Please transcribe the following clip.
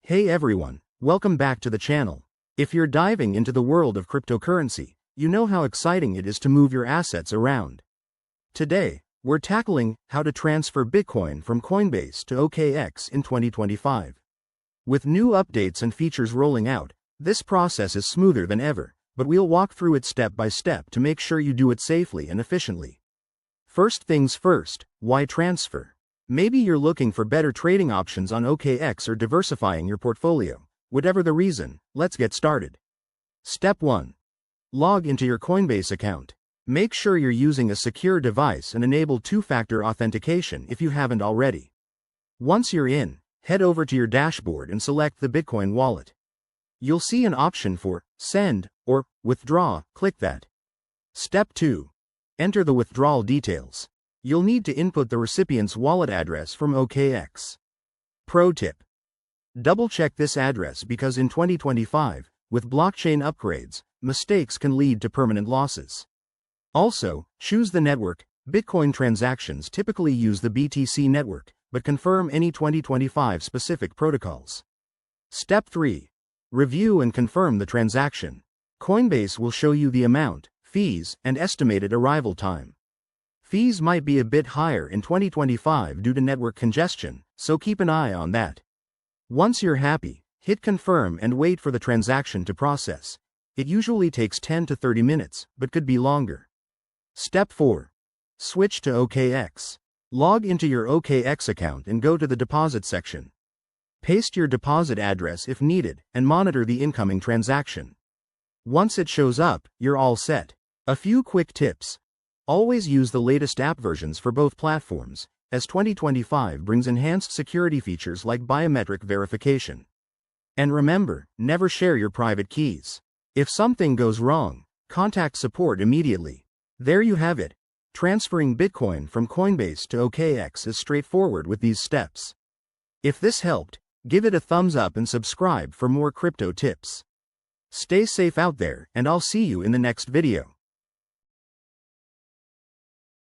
Hey everyone, welcome back to the channel. If you're diving into the world of cryptocurrency, you know how exciting it is to move your assets around. Today, we're tackling how to transfer Bitcoin from Coinbase to OKX in 2025. With new updates and features rolling out, this process is smoother than ever, but we'll walk through it step by step to make sure you do it safely and efficiently. First things first, why transfer? Maybe you're looking for better trading options on OKX or diversifying your portfolio. Whatever the reason, let's get started. Step 1. Log into your Coinbase account. Make sure you're using a secure device and enable two-factor authentication if you haven't already. Once you're in, head over to your dashboard and select the Bitcoin wallet. You'll see an option for Send or Withdraw. Click that. Step 2. Enter the withdrawal details. You'll need to input the recipient's wallet address from OKX. Pro tip: double-check this address because in 2025, with blockchain upgrades, mistakes can lead to permanent losses. Also, choose the network. Bitcoin transactions typically use the BTC network, but confirm any 2025 specific protocols. Step 3. Review and confirm the transaction. Coinbase will show you the amount, fees, and estimated arrival time. Fees might be a bit higher in 2025 due to network congestion, so keep an eye on that. Once you're happy, hit confirm and wait for the transaction to process. It usually takes 10 to 30 minutes, but could be longer. Step 4. Switch to OKX. Log into your OKX account and go to the deposit section. Paste your deposit address if needed and monitor the incoming transaction. Once it shows up, you're all set. A few quick tips. Always use the latest app versions for both platforms, as 2025 brings enhanced security features like biometric verification. And remember, never share your private keys. If something goes wrong, contact support immediately. There you have it. Transferring Bitcoin from Coinbase to OKX is straightforward with these steps. If this helped, give it a thumbs up and subscribe for more crypto tips. Stay safe out there, and I'll see you in the next video.